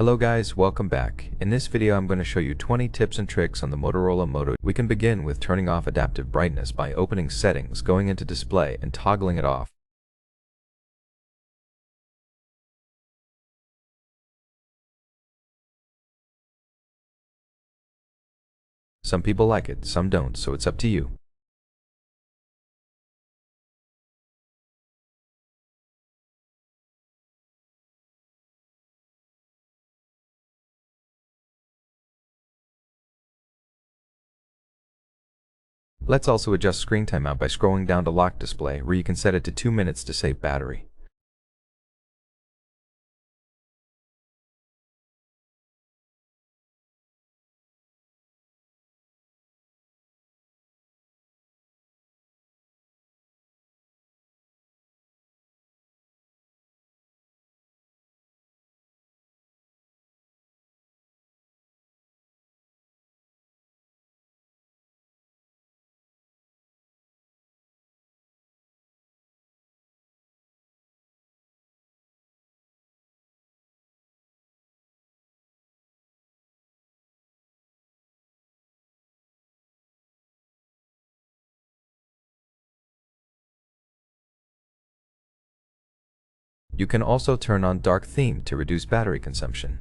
Hello guys, welcome back. In this video I'm going to show you 20 tips and tricks on the Motorola Moto. We can begin with turning off adaptive brightness by opening settings, going into display and toggling it off. Some people like it, some don't, so it's up to you. Let's also adjust screen timeout by scrolling down to lock display, where you can set it to 2 minutes to save battery. You can also turn on dark theme to reduce battery consumption.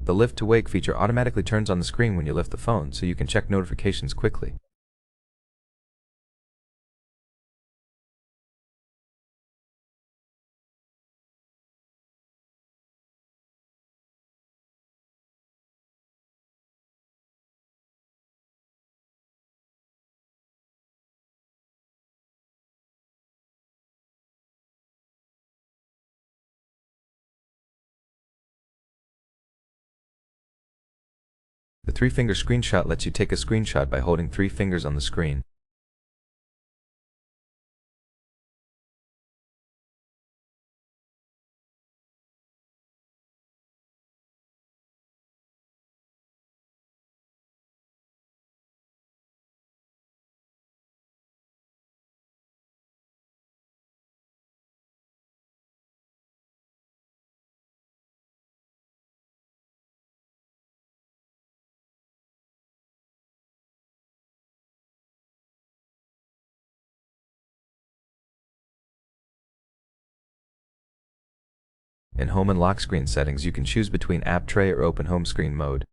The lift to wake feature automatically turns on the screen when you lift the phone, so you can check notifications quickly. The 3-finger screenshot lets you take a screenshot by holding 3 fingers on the screen. In home and lock screen settings, you can choose between app tray or open home screen mode.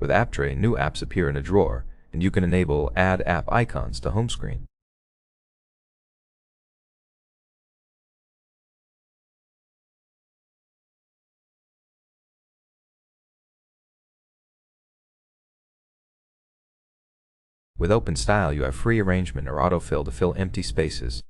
With app tray, new apps appear in a drawer, and you can enable add app icons to home screen. With open style, you have free arrangement or autofill to fill empty spaces.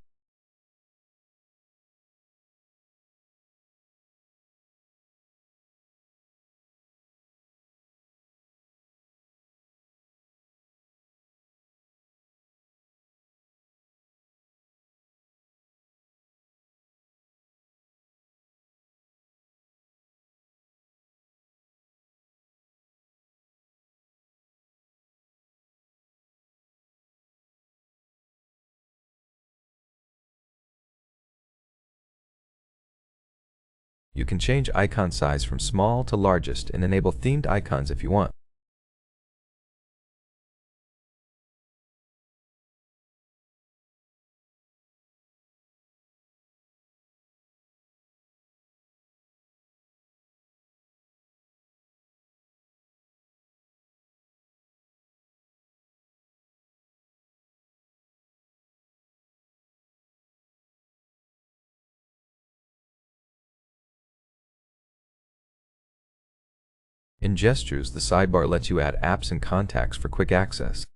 You can change icon size from small to largest and enable themed icons if you want. In gestures, the sidebar lets you add apps and contacts for quick access.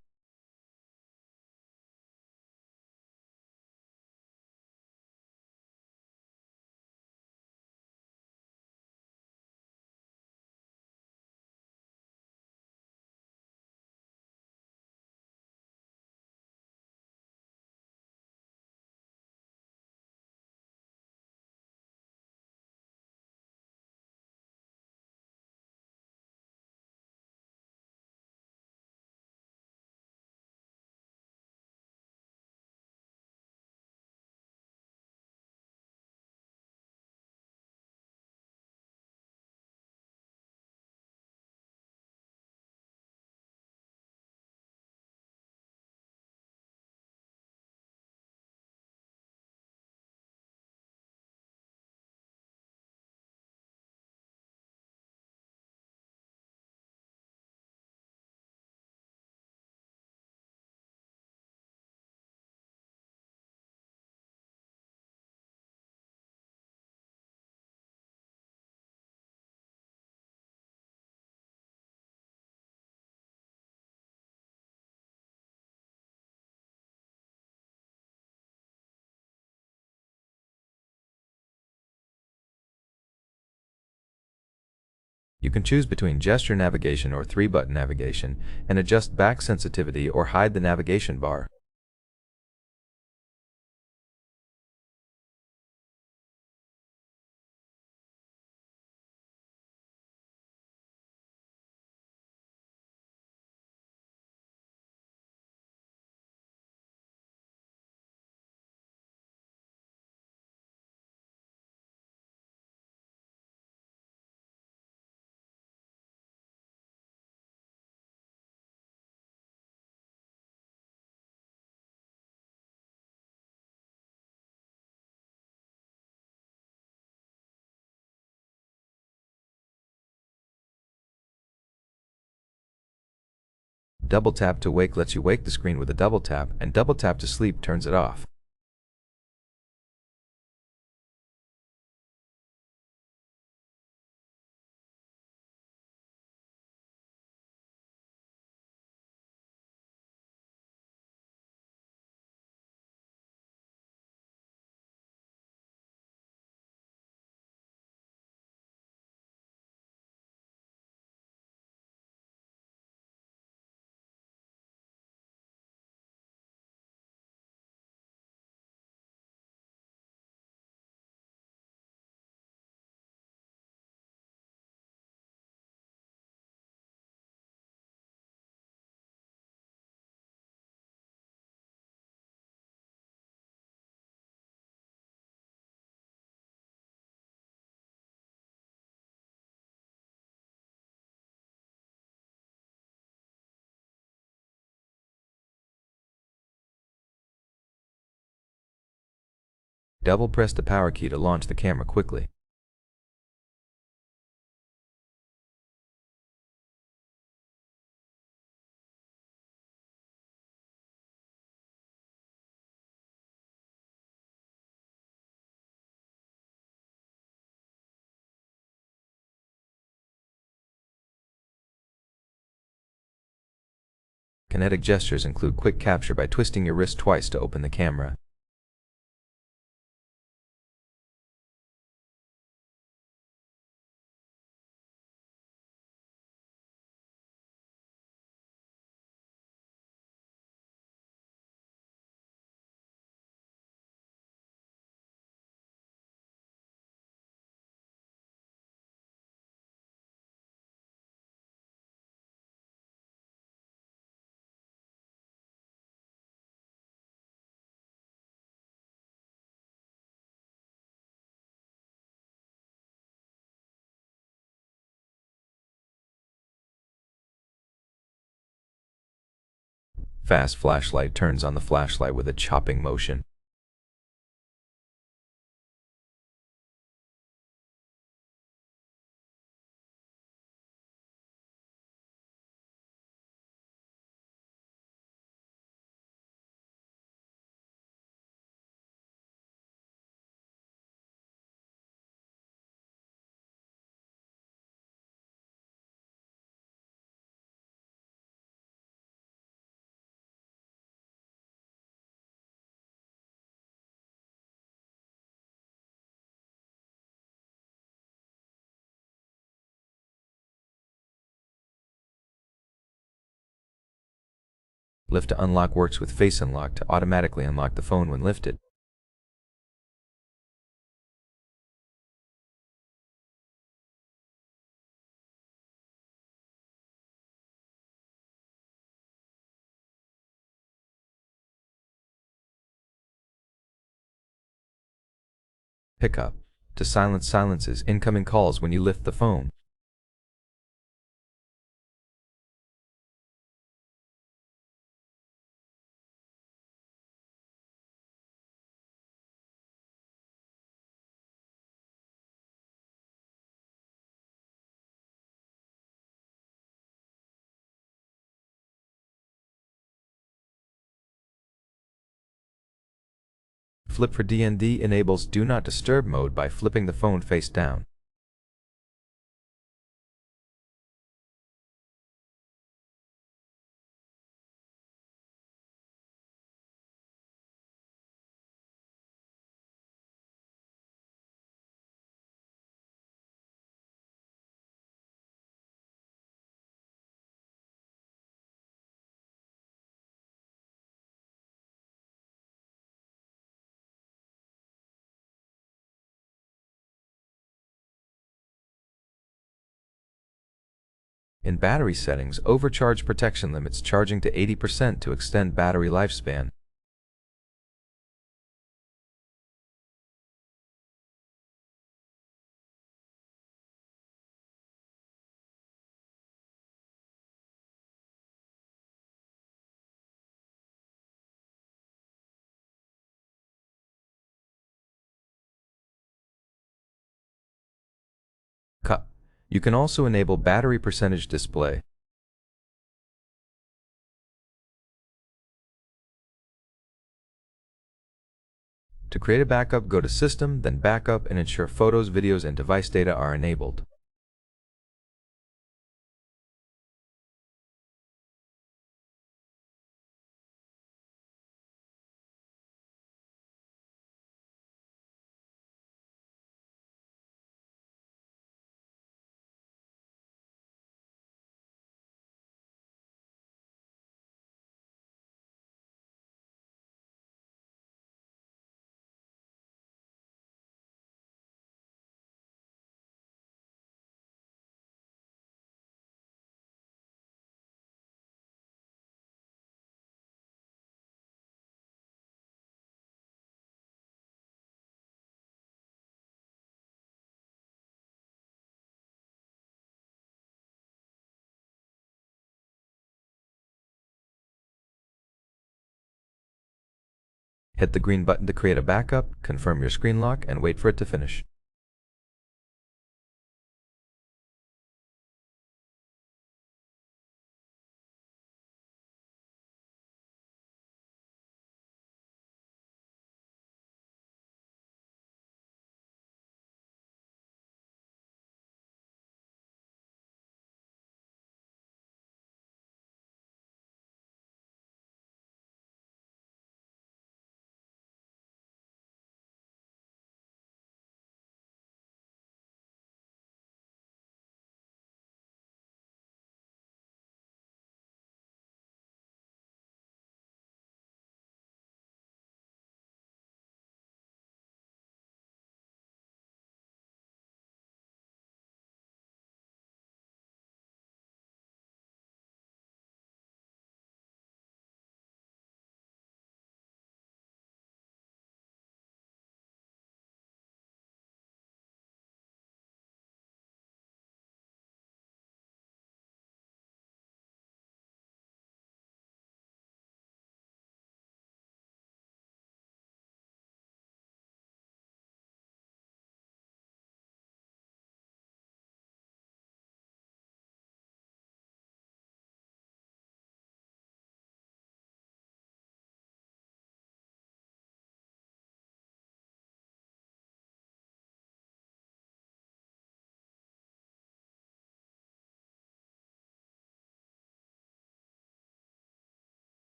You can choose between gesture navigation or 3-button navigation and adjust back sensitivity or hide the navigation bar. Double tap to wake lets you wake the screen with a double tap, and double tap to sleep turns it off. Double press the power key to launch the camera quickly. Kinetic gestures include quick capture by twisting your wrist twice to open the camera. Fast flashlight turns on the flashlight with a chopping motion. Lift to unlock works with face unlock to automatically unlock the phone when lifted. Pickup to silences incoming calls when you lift the phone. Flip for DND enables Do Not Disturb mode by flipping the phone face down. In battery settings, overcharge protection limits charging to 80% to extend battery lifespan. Cut. You can also enable battery percentage display. To create a backup, go to System, then Backup, and ensure photos, videos, and device data are enabled. Hit the green button to create a backup, confirm your screen lock, and wait for it to finish.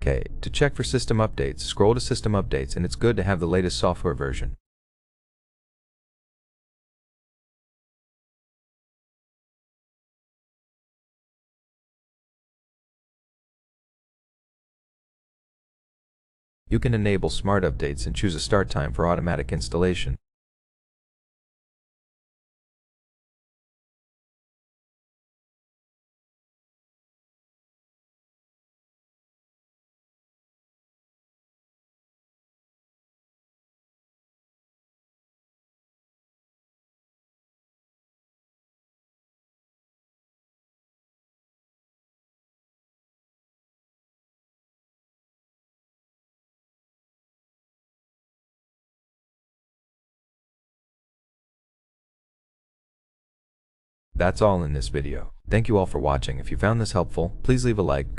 Okay, to check for system updates, scroll to System Updates, and it's good to have the latest software version. You can enable Smart Updates and choose a start time for automatic installation. That's all in this video. Thank you all for watching. If you found this helpful, please leave a like,